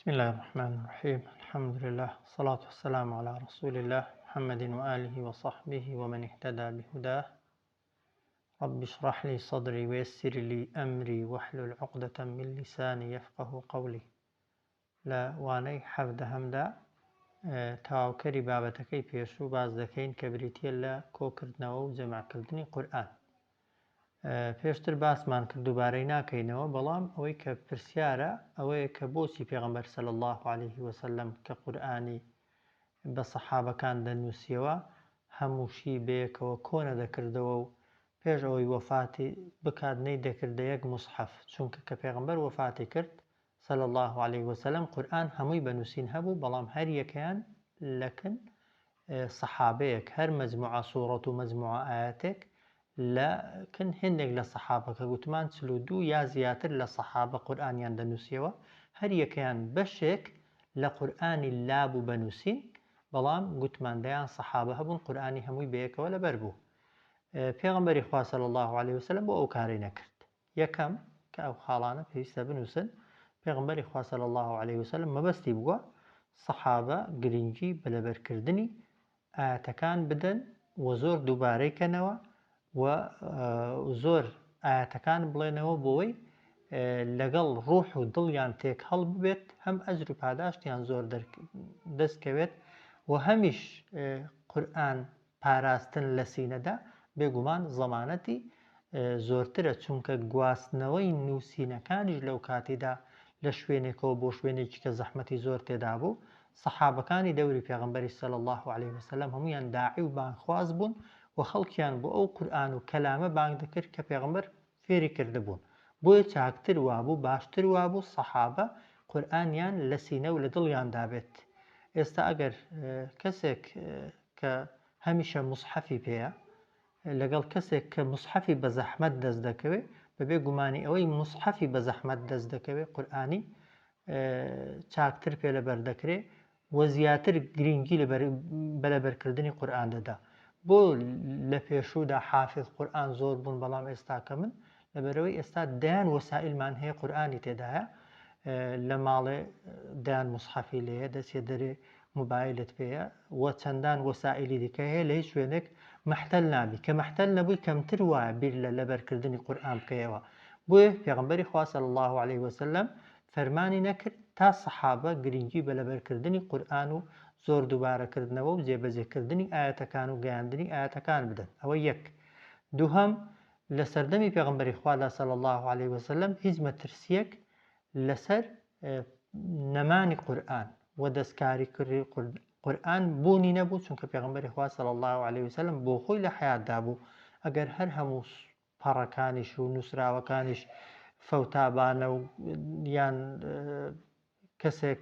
بسم الله الرحمن الرحيم الحمد لله والصلاة والسلام على رسول الله محمد وآله وصحبه ومن اهتدى بهداه رب اشرح لي صدري ويسر لي أمري واحلل عقدة من لساني يفقه قولي لا واني حفظ همدا تاوكري بابتكي بيشو باز دكين كبريتي لا كوكردنا وجمع كردني قرآن پێشتر باسمان کرد دووبارەی ناکەینەوە بەڵام ئەوەی کە پرسیارە ئەوەیە کە بۆچی پێغەمبەر صلی الله عليه وسلم کە قورئانی بە سەحابەکان دەنووسیەوە هەمووشی بەیەکەوە کۆنە دەکردەوە و پێش ئەوەی وەفاتی بکات نەیدەکردە یەک موسحەف چونکە کە پێغەمبەر وەفاتی کرد صلی الله عليه وسلم قورئان هەمووی بەنووسین هەبوو بەڵام هەر یەکەیان لەکن سەحابەیەک هەر مەجموعە سوورەت و مەجموعە ئایەتێک لكن هندێک لە سەحابەکە گوتمان 42 یا زیاتر لە سەحابە قورئانیان دەنووسیەوە هەر یەکەیان بەشێک لە قورئانی لابوو بەنووسین بەڵام گوتمان دەیان سەحابە هەبوون قورئانی هەمووی بەیەکەوە لەبەر بوو پێغەمبەری خوا صلی الله عليه وسلم بۆ ئەو کارەی نەکرد یەکەم کە ئەو خاڵانە پێویستە بنووسن پێغەمبەری خوا صلی الله عليه وسلم مەبەستی بووە سەحابە گرنگی بە لەبەرکردنی ئاەتەکان بدەن و زۆر دووبارەیکەنەوە و زۆر ئاەتەکان بڵێنەوە بۆی لەگەڵ ڕوح و دڵیان تێک هەڵ ببێت هەم ئەجر و پاداشتیان زۆر دەستکەوێت و هەمیش قورئان پاراستن لە سینەدا بێگومان زەمانەتی زۆرترە چونکە گواستنەوەی نووسینەکانیش لەو کاتیدا لە شوێنێکەوە بۆ شوێنێکی کە زەحمەتی زۆر تێدا بوو سەحابەکانی دەوری پێغەمبەری صلی الله عليه وسلم هەمویان داعی و بانگخواز بوون و خەڵکیان بۆ ئەو قورئان و کەلامە بانگ دەکرد کە پێغەمبەر فێری کردبوون بۆیە چاکتر وابوو باشتر وابوو سەحابە قورئانیان لە سینە و لە دڵیان دابێت ئێستا ئەگەر کەسێک کە هەمیشە موسحەفی پێیە لەگەڵ کەسێک کە موسحەفی بە زەحمەت دەست دەکەوێت بەبێ گومانی ئەوەی موسحەفی بە زەحمەت دەست دەکەوێت قورئانی چاکتر پێ لەبەر دەکرێت و زیاتر گرنگی بە لەبەرکردنی قورئان دەدا بۆ لە پێشوودا حافظ قورئان زۆر بوون بەڵام ئێستا کە من لەبەرەوەی ئێستا دەیان وەسائلمان هەیە قورئانی تێدایە لە ماڵێ دەیان موسحەفی لێیە دەچێ دەرێ موبایلت پێیە و چەندان وەسائلی دیکە هەیە لە هیچ شوێنێک مەحتەل نابی کە مەحتەل نەبووی کەمتر وایە بیر لە لەبەرکردنی قورئان بکەیەوە بۆیە پێغەمبەری خوا صلی الله عليه وسلم فەرمانی نەکرد تا سەحابە گرنگی بە لەبەرکردنی قورئان و زۆر دووبارەکردنەوە و جێبەجێکردنی ئاەتەکان و گەیاندنی ئاەتەکان بدەن ئەوە یەک دووهەم لە سەردەمی پێغەمبەری خوادا صلی الله عليه وسلم هیچ مەترسیەک لەسەر نەمانی قورئان و دەستکاریکردنی قورئان بوونی نەبوو چونکە پێغەمبەری خوا صلی الله عليه وسلم بۆ خۆی لە حەیاتدا بوو ئەگەر هەر هەموو پەڕەکانیش و نووسراوەکانیش فەوتابانە و یان کەسێک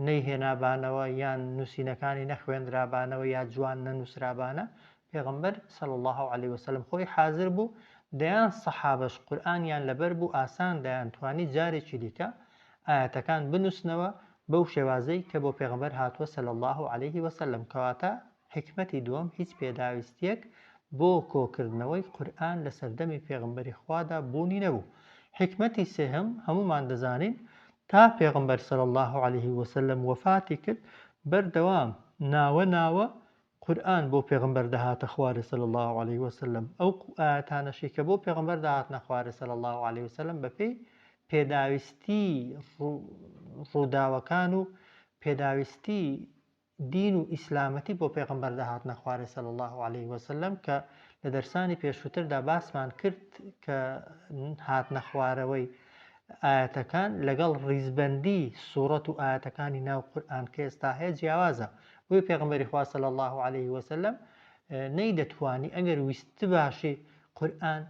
نەیهێنابانەوە یان نووسینەکانی نەخوێنرابانەوە یا جوان نەنووسرابانە پێغەمبەر صلی الله عليه وسلم خۆی حازر بوو دەیان سەحابەش قورئانیان لەبەر بوو ئاسان دەیانتوانی جارێکی دیکە ئاەتەکان بنووسنەوە بەو شێوازەی کە بۆ پێغەمبەر هاتووە صلی الله عليه وسلم کەواتە حکمەتی دووەم هیچ پێداویستیەک بۆ کۆکردنەوەی قورئان لە سەردەمی پێغەمبەری خوادا بوونی نەبوو حکمەتی سێهەم هەمومان دەزانین تا پێغەمبەر صلی الله عليه وسلم وەفاتی کرد بەردەوام ناوە قورئان بۆ پێغەمبەر دەهاتە خوارێ صلی الله عليه وسلم ئەو ئاەتانەشی کە بۆ پێغەمبەر داهاتنە خوارێ صلی الله عليه وسلم بەپێی پێداویستی ڕووداوەکان و پێداویستی دین و ئیسلامەتی بۆ پێغەمبەر داهاتنە خوارێ صلی الله عليه وسلم کە لە دەرسانی پێشووتردا باسمان کرد کە هاتنە خوارەوەی ئاەتەکان لەگەڵ ڕیزبەندی سوورەت و ئاەتەکانی ناو قورئان کە ئێستا هەیە جیاوازە بۆی پێغەمبەری خوا صلی الله عليه وسلم نەیدەتوانی ئەگەر ویست باشی قورئان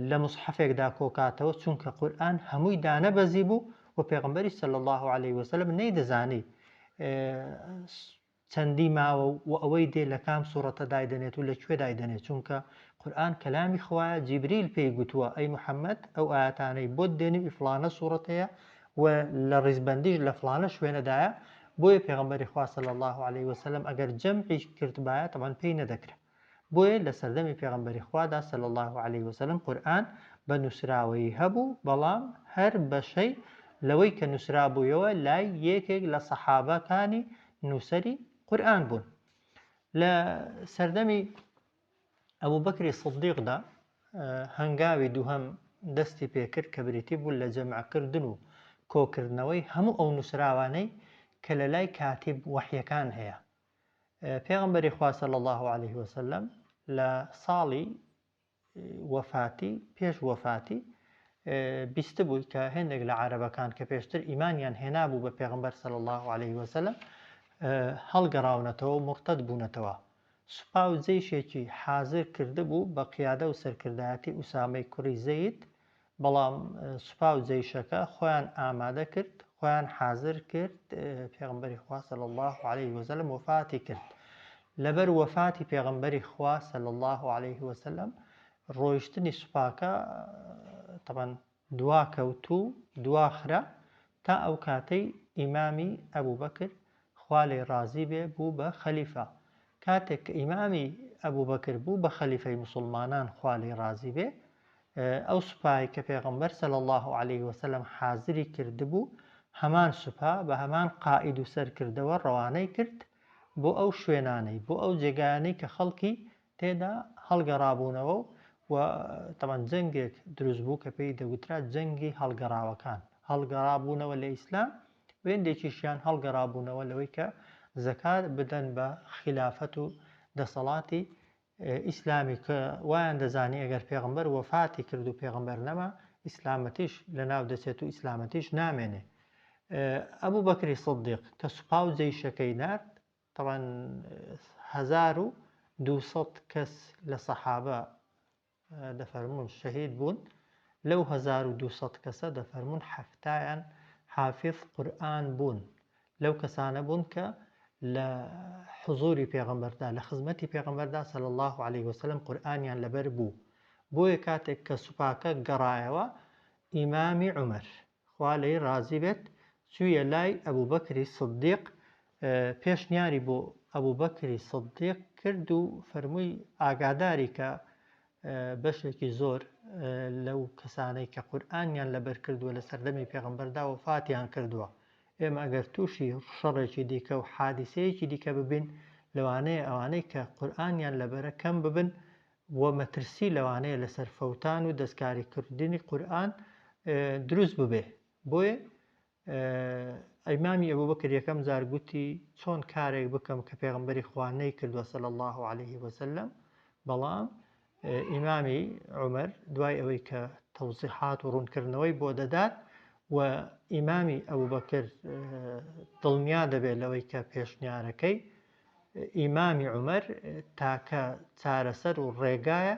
لە موسحەفێکدا کۆکاتەوە چونکە قورئان هەمووی دانەبەزی بوو و پێغەمبەری صلی الله عليه وسلم نەیدەزانی چەندی ماوە و ئەوەی دێ لە کام سوورەتە دایدەنێت و لەکوێ دایدەنێت چونکە قورئان کەلامی خوایە جیبریل پێی گوتووە ئەی محەممەد ئەو ئاەتانەی بۆت دێنی فلانە سوورەتەیە و لە ڕیزبەندیش لە فلانە شوێنەدایە بۆیە پێغەمبەری خوا صلی الله عليه وسلم ئەگەر جەمعی کردبایە تەمان پێی نەدەکرا بۆیە لە سەردەمی پێغەمبەری خوادا صلی الله عليه وسلم قورئان بە نووسراوەی هەبوو بەڵام هەر بەشەی لەوەی کە نووسرابوویەوە لای یەکێک لە سەحابەکانی نووسەری قورئان بوون. لە سەردەمی ئەبوو بەکری سیدیقدا هەنگاوی دووهەم دەستی پێکرد کە بریتی بوو لە جەمعکردن و کۆکردنەوەی هەموو ئەو نووسراوانەی کە لە لای کاتیب وەحیەکان هەیە. پێغەمبەری خوا صلی الله عليه وسلم لە ساڵی وەفاتی پێش وەفاتی بیستە بووی کە هێندێک لە عەرەبەکان کە پێشتر ئیمانیان هێنابوو بە پێغەمبەر صلی الله عليه وسلم هەڵگەڕاونەتەوە و مرتەد بوونەتەوە. سوپا و جەیشێکی حازر کرده بوو بە قیادە و سەرکردایەتی ئوسامەی کوڕی زەید، بەڵام سوپا و جەیشەکە خۆیان ئامادە کرد، خۆیان حازر کرد، پێغەمبەری خوا صلی الله عليه وسلم وفاتی کرد. لەبەر وەفاتی پێغەمبەری خوا صلی الله عليه وسلم ڕۆیشتنی سوپاکە طبعا دواکەوت و دواخرا تا ئەو کاتەی ئیمامی ئەبوو بەکر خوا لێی ڕازی بێ بوو بە خەلیفە. کاتێک کە ئیمامی ئەبوو بەکر بوو بە خەلیفەی مسلمانان خوا لێی ڕازی بێ، ئەو سوپای کە پێغەمبەر صلی الله عليه وسلم حازری کردبوو هەمان سوپا بە هەمان قائید و سەرکردەوە ڕەوانەی کرد بۆ ئەو شوێنانەی بۆ ئەو جێگانەی کە خەڵکی تێدا هەڵگەڕابوونەوە و طبعا جەنگێک دروست بوو کە پێی دەگوترا جەنگی هەڵگەڕاوەکان، هەڵگەڕابوونەوە لە ئیسلام وێندێکیشیان هەڵگەڕابوونەوە لەوەی کە زەکات بدەن بە خلافەت و دەسەڵاتی ئیسلامی کە وایان دەزانی ئەگەر پێغەمبەر وەفاتی کرد و پێغەمبەر نەما ئیسلامەتیش لەناو دەچێت و ئیسلامەتیش نامێنێ. ئەبوو بەکری سیدیق کە سوپا و جەیشەکەی نارد، طبعا 1200 کەس لە سەحابە دەفەرمون شەهید بوون. لەو 1200 کەسە دەفەرمون حەفتایان حافظ قورئان بوون، لەو کەسانە بوون کە لە حضوری پێغەمبەردا لە خزمەتی پێغەمبەردا صلی الله عليه وسلم قورئانیان لەبەر بوو. بۆیە کاتێک کە سوپاکە گەڕایەوە ئیمامی عومەر خوا لێی ڕازی بێت چوویە لای ئەبوو بەکری سیدیق، پێشنیاری بۆ ئەبوو بەکری سیدیق کرد و فەرمووی ئاگاداری کە بەشێکی زۆر لەو کەسانەی کە قورئانیان لەبەر کردووە لە سەردەمی پێغەمبەردا وەفاتیان کردووە، ئێمە ئەگەر تووشی شەڕێکی دیکە و حادیسەیەکی دیکە ببین لەوانەیە ئەوانەی کە قورئانیان لەبەرە کەم ببن و مەترسی لەوانەیە لەسەر فەوتان و دەستکاریکردنی قورئان دروست ببێ. بۆیە ئیمامی ئەبوو بەکر یەکەم جار گوتی چۆن کارێک بکەم کە پێغەمبەری خوا نەیکردووە صلی الله عليه وسلم، بەڵام ئیمامی عومەر دوای ئەوەی کە تەوزیحات و ڕوونکردنەوەی بۆ دەدات و ئیمامی ئەبوو بەکر دڵنیا دەبێت لەوەی کە پێشنیارەکەی ئیمامی عومەر تاکە چارەسەر و ڕێگایە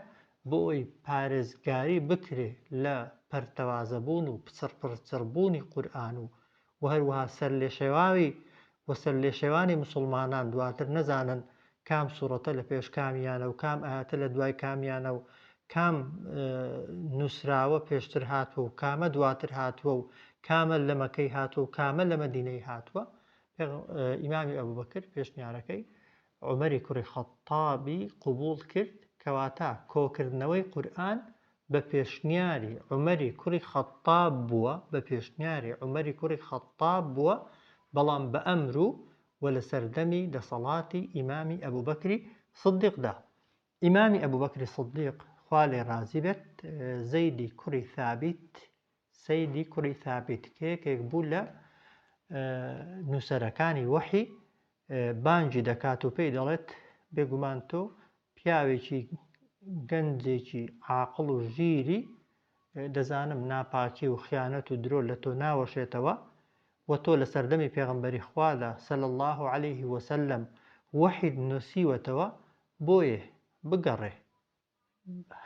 بۆ ئەوی پارێزگاری بکرێ لە پەرتەوازەبوون و پچڕپڕچڕبوونی قورئان و هەروەها سەرلێشێوانی مسلمانان دواتر نەزانن کام سوورەتە لە پێش کامیانە و کام ئاەتە لە دوای کامیانە و کام نووسراوە پێشتر هاتووە و کامە دواتر هاتووە و کامە لە مەکەی هاتووە و کامە لە مەدینەی هاتووە. ئیمامی ئەبوو بەکر پێشنیارەکەی عومەری کوڕی خەتابی قبوڵ کرد، کەواتە کۆکردنەوەی قورئان بە پێشنیاری عومەری کوڕی خەتاب بووە، بە پێشنیاری عومەری کوڕی خەتاب بووە، بەڵام بە ئەمر و لە سەردەمی دەسەڵاتی ئیمامی ئەبوو بەکری سیدیقدا. ئیمامی ئەبوو بەکری سیدیق خوا لێی ڕازی بێت زەیدی کوڕی ثابت کە یەکێک بوو لە نووسەرەکانی وەحی بانگی دەکات و پێی دەڵێت بێگومان تۆ پیاوێکی گەنجێکی عاقڵ و ژیری، دەزانم ناپاکی و خیانەت و درۆ لە تۆ ناوەشێتەوە و تۆ لە سەردەمی پێغەمبەری خوادا صلی الله عليه وسلم وەحید نووسیوەتەوە، بۆیە بگەڕێ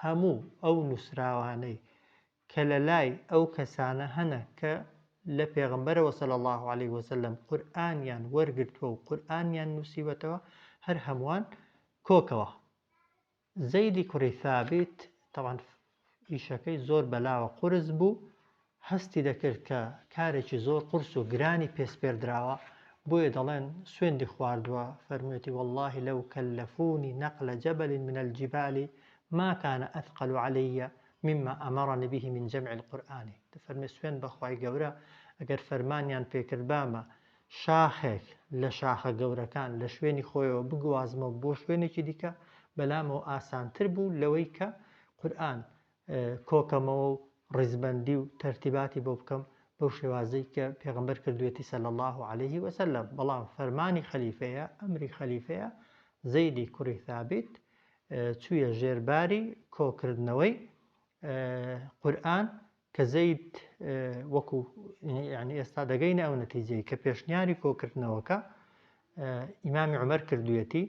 هەموو ئەو نووسراوانەی کە لە لای ئەو کەسانە هەنە کە لە پێغەمبەرەوە صلی الله عليه وسلم قورئانیان وەرگرتووە و قورئانیان نووسیوەتەوە هەر هەمووان کۆکەوە. زەیدی کوڕی ثابت طبعا ئیشەکەی زۆر بەلاوە قورس بوو، هەستی دەکرد کە کارێکی زۆر قورس و گرانی پێسپێردراوە، بۆیە دەڵێن سوێندی خواردووە، فەرموویەتی والله لو كلفوني نقل جبل من الجبال ما كان أثقل علي مما أمرني به من جمع القرآن. دەفەرمێ سوێن بەخوای گەورە ئەگەر فەرمانیان پێکرد بامە شاخێک لە شاخە گەورەکان لە شوێنی خۆیەوە بگوازمەوە بۆ شوێنێکی دیکە بەلامەوە ئاسانتر بوو لەوەی کە قورئان کۆکەمەوە و ڕیزبەندی و تەرتیباتی بۆ بکەم بەو شێوازەی کە پێغەمبەر کردوێتی صلی الله عليه وسلم. بەڵام فەرمانی خەلیفەیە، ئەمری خەلیفەیە، زەیدی کوڕی ثابت چوویە ژێرباری کۆکردنەوەی قورئان کە زەید وەکو یعنی ئێستا دەگەینە ئەو نەتیجەی کە پێشنیاری کۆکردنەوەکە ئیمامی عومەر کردوێتی،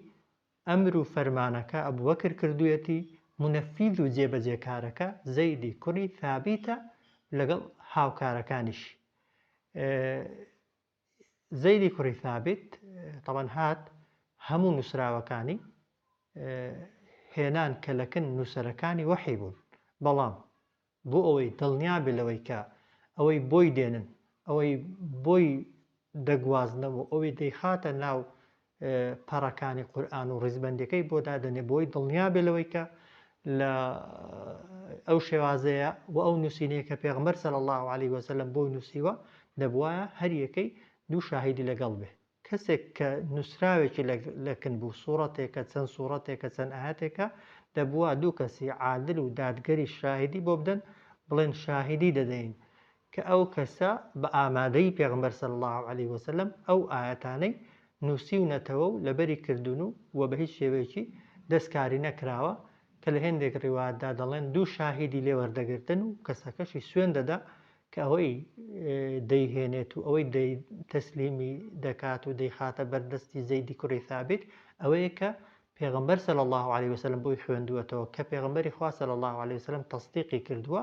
ئەمر و فەرمانەکە ئەبوبەکر کردوێتی، منەفیذ و جێبەجێکارەکە زەیدی کوڕی ثابتە لەگەڵ هاوکارەکانیش. زەیدی کوڕی ثابت طبعاً هات هەموو نووسراوەکانی هێنان کە لەکن نووسەرەکانی وەحی بوون، بەڵام بۆ ئەوەی دڵنیا بێ لەوەی کە ئەوەی بۆی دێنن، ئەوەی بۆی دەگوازنەوە، ئەوەی دەیخاتە ناو پەڕەکانی قورئان و ڕیزبەندەکەی بۆ دادەنێ، بۆی دڵنیا بێ لەوەی کە لە ئەو شێوازەیە و ئەو نووسینەیە کە پێغەمبەر صلی الله عليه وسلم بۆی نووسیوە دەبوایە هەر یەکەی دوو شاهیدی لەگەڵ بێ. کەسێک کە نووسراوێکی لەکن بوو، سوورەتێکە چەند سوورەتێکە چەند ئاەتێکە، دەبووە دوو کەسی عادل و دادگەری شاهیدی بۆ بدەن، بڵێن شاهیدی دەدەین کە ئەو کەسە بە ئامادەی پێغەمبەر صلی الله عليه وسلم ئەو ئاەتانەی نووسیونەتەوە و لەبەری کردوون و بە هیچ شێوەیەکی دەستکاری نەکراوە، کە لە هێندێک ڕیوایەتدا دەڵێن دوو شاهیدی لێ وەردەگرتن و کەسەکەشی سوێن دەدا کە ئەوەی دەیهێنێت و ئەوەی تەسلیمی دەکات و دەیخاتە بەردەستی زەیدی کوڕی ثابت ئەوەیە کە پێغەمبەر صلی الله عليه وسلم بۆی خوێندووەتەوە، کە پێغەمبەری خوا صلی الله عليه وسلم تەصدیقی کردووە.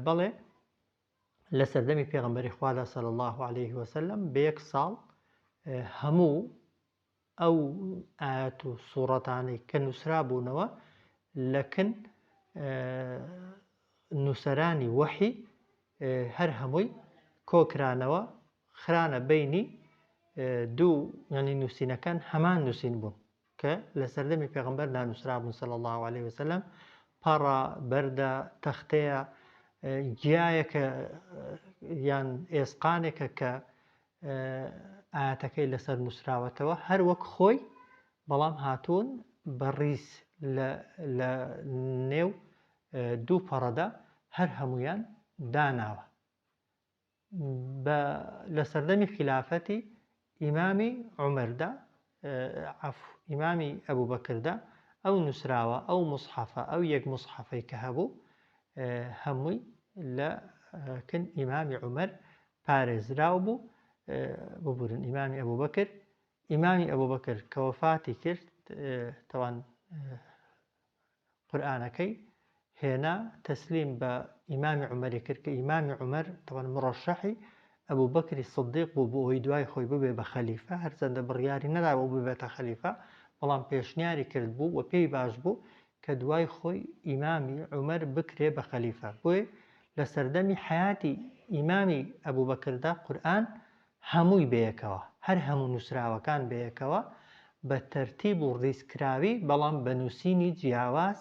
بەڵێ لە سەردەمی پێغەمبەری خوادا صلی الله عليه وسلم بە یەک ساڵ هەموو ئەو ئاەت و سوورەتانەی کە نووسرا بوونەوە لەکن نووسەرانی وەحی هەر هەمووی کۆکرانەوە، خرانە بینی دوو یعنی نووسینەکان هەمان نووسین بوون کە لە سەردەمی پێغەمبەر نانووسرا بوون صلی الله عليه وسلم. پەڕە، بەردە، تەختەیە، گیایەکە یان ئێسقانێکە کە ئاەتەکەی لەسەر نووسراوەتەوە هەر وەک خۆی، بەڵام هاتوون بەڕیز لە نێو دوو پەڕەدا هەر هەمویان داناوە. لە سەردەمی خلافەتی ئیمامی عومەردا ئیمامی ئەبوبەکردا ئەو نووسراوە، ئەو موسحەفە، ئەو یەک موسحەفەی کە هەبوو هەمووی لە کن ئیمامی عومەر پارێزراو بوو. ببورن ئیمامی ئەبوبەکر، ئیمامی ئەبوبەکر کە وەفاتی کرد تەوان قورئانەکەی هێنا تەسلیم بە ئیمامی عومەری کرد کە ئیمامی عومەر تەوان مڕەشەحی ئەبوبەکری سدیق بوو بۆ ئەوەی دوای خۆی ببێ بە خەلیفە، هەرچەندە بڕیاری نەداوە ببێتە خەلیفە، بەڵام پێشنیاری کرد بوو و پێی باش بوو کە دوای خۆی ئیمامی عومەر بکرێ بە خەلیفە. بۆیە لە سەردەمی حیاتی ئیمامی ئەبوبەکردا قورئان هەمووی بەیەکەوە، هەر هەموو نووسراوەکان بەیەکەوە بە تەرتیب و ڕیزکراوی، بەڵام بە نووسینی جیاواز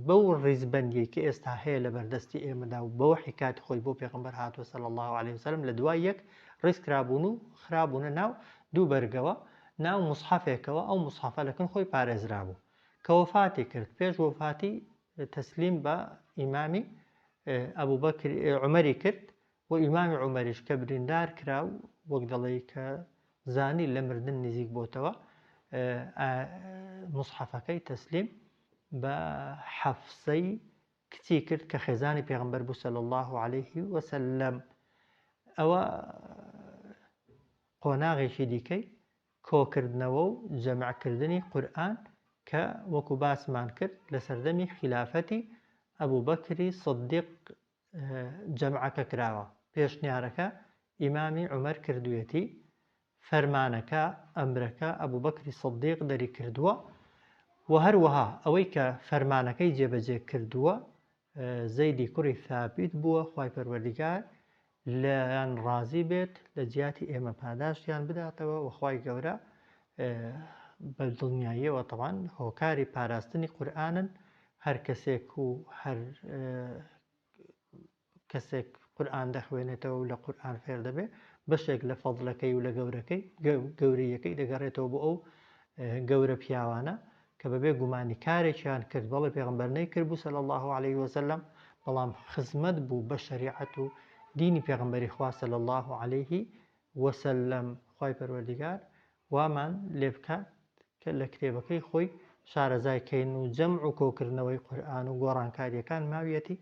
بەو ڕیزبەندی کە ئێستا هەیە لە بەردەستی ئێمەدا و بەوە حکاتی خۆی بۆ پێغەمبەر هاتووە صلی الله عليه وسلم لە دوای یەک ڕیزکرابوون و خرابوونە ناو دوو بەرگەوە، ناو موسحەفێکەوە. ئەو موسحەفە لەکن خۆی پارێزرا بوو کە وەفاتی کرد. پێش وەفاتی تەسلیم بە ئیمامی ئەبوبەکر عومەری کرد و ئیمامی عومەریش کە بریندار کراو وەک دەڵێ کە زانی لە مردن نزیک بۆتەوە، موسحەفەکەی تەسلیم بە حەفسەی کچی کرد کە خێزانی پێغەمبەر بوو صلی الله عليه وسلم. ئەوە قۆناغێکی دیکەی کۆکردنەوە و جەمعکردنی قورئان کە وەکو باسمان کرد لە سەردەمی خلافەتی ئەبوبەکری سدیق جەمعەکە کراوە. پێشنیارەکە ئیمامی عومەر کردوێتی، فەرمانەکە ئەمرەکە ئەبوبەکری سدیق دەری کردووە و هەروەها ئەوەی کە فەرمانەکەی جێبەجێ کردووە زەیدی کوڕی ثابت بووە، خوای پەروەردیگار لەیان ڕازی بێت، لە جیاتی ئێمە پاداشتیان بداتەوە و خوای گەورە بە دڵنیاییەوە تەوان هۆکاری پاراستنی قورئانن. هەر کەسێک و هەر کەسێک قورئان دەخوێنێتەوە و لە قورئان فێر دەبێ بەشێک لە فەضلەکەی و لە گەورەیەکەی دەگەڕێتەوە بۆ ئەو گەورە پیاوانە کە بەبێ گومانی کارێکیان کرد بەڵێ پێغەمبەر نەیکردبوو صلی الله عليه وسلم بەڵام خزمەت بوو بە شەریعەت و دینی پێغەمبەری خوا صلی الله عليه وسلم. خوای پەروەردیگار وامان لێ بکات کە لە کتێبەکەی خۆی شارەزایکەین و جەمع و کۆکردنەوەی قورئان و گۆڕانکاریەکان ماویەتی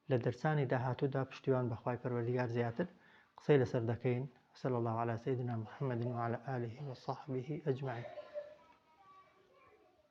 لە دەرسانی داهاتوودا پشتیوان بە خوای پەروەردیگار زیاتر قسەی لەسەر دەکەین. صلى الله على سيدنا محمد وعلى آله وصحبه أجمعين.